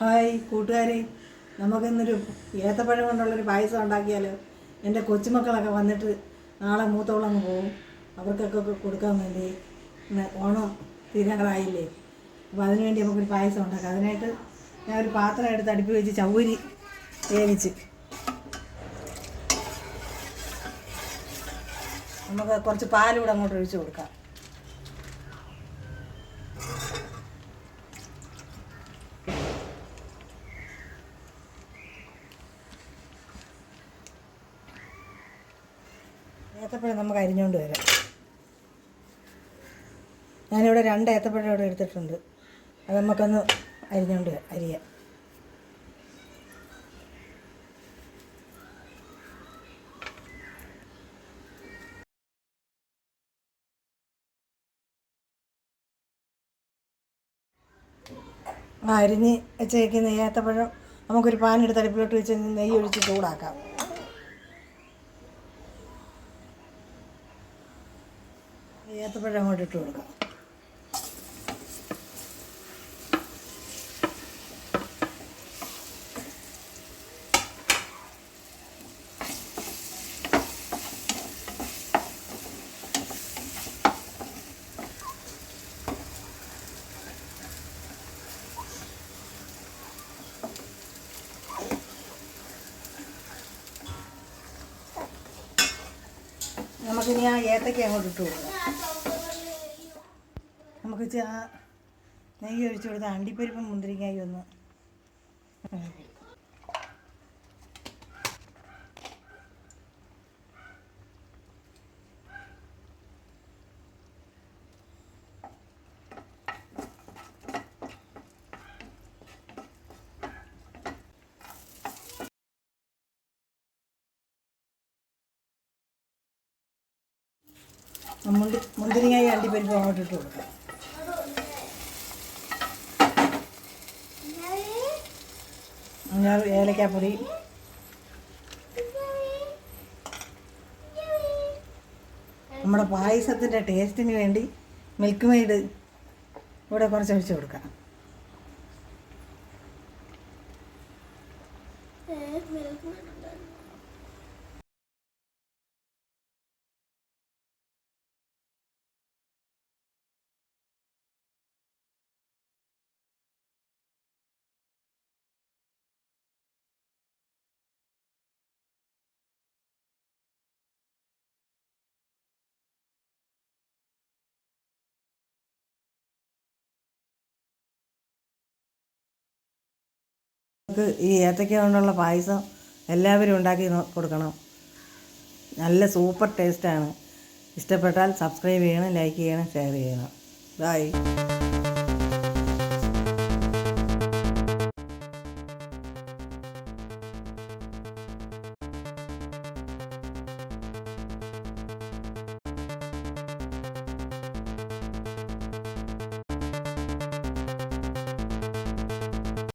Hi കൂട്ടുകാരെ, നമുക്കിന്നൊരു ഏത്തപ്പഴം കൊണ്ടുള്ളൊരു പായസം ഉണ്ടാക്കിയാലോ? എൻ്റെ കൊച്ചുമക്കളൊക്കെ വന്നിട്ട് നാളെ മൂത്തോളങ്ങ് പോകും. അവർക്കൊക്കെ കൊടുക്കാൻ വേണ്ടി ഓണം തീരാറായില്ലേ. അപ്പോൾ അതിനുവേണ്ടി നമുക്കൊരു പായസം ഉണ്ടാക്കാം. അതിനായിട്ട് ഞാൻ ഒരു പാത്രം എടുത്ത് അടുപ്പിൽ വെച്ച് ചൗരി വേവിച്ച് നമുക്ക് കുറച്ച് പാലൂടെ അങ്ങോട്ട് ഒഴിച്ച് കൊടുക്കാം. ഏത്തപ്പഴം നമുക്ക് അരിഞ്ഞുകൊണ്ട് വരാം. ഞാനിവിടെ 2 ഏത്തപ്പഴം ഇവിടെ എടുത്തിട്ടുണ്ട്. അത് നമുക്കൊന്ന് അരിഞ്ഞുകൊണ്ട് അരിയാം. അരിഞ്ഞ് വെച്ചേക്കുന്ന ഏത്തപ്പഴം നമുക്കൊരു പാനെടുത്ത് അടുപ്പിലോട്ട് വെച്ച് നെയ്യ് ഒഴിച്ച് ചൂടാക്കാം. ഏത്തപ്പഴം അങ്ങോട്ട് ഇട്ട് കൊടുക്കാം. നമുക്കിനി ആ ഏത്തയ്ക്ക അങ്ങോട്ട് ഇട്ട് കൊടുക്കാം. നമുക്ക് നെയ്യ് ഒഴിച്ച് കൊടുത്ത് അണ്ടിപ്പരിപ്പും മുന്തിരിങ്ങായി ഒന്ന് മുന്തിരിങ്ങായി അണ്ടിപ്പരിപ്പും അങ്ങോട്ട് ഇട്ട് കൊടുക്കാം. ഏലക്കാപ്പൊടി, നമ്മുടെ പായസത്തിൻ്റെ ടേസ്റ്റിന് വേണ്ടി മിൽക്ക് മെയ്ഡ് ഇവിടെ കുറച്ച് ഒഴിച്ച് കൊടുക്കാം. നമുക്ക് ഈ ഏത്തയ്ക്ക കൊണ്ടുള്ള പായസം എല്ലാവരും ഉണ്ടാക്കി കൊടുക്കണം. നല്ല സൂപ്പർ ടേസ്റ്റാണ്. ഇഷ്ടപ്പെട്ടാൽ സബ്സ്ക്രൈബ് ചെയ്യണം, ലൈക്ക് ചെയ്യണം, ഷെയർ ചെയ്യണം. ബൈ.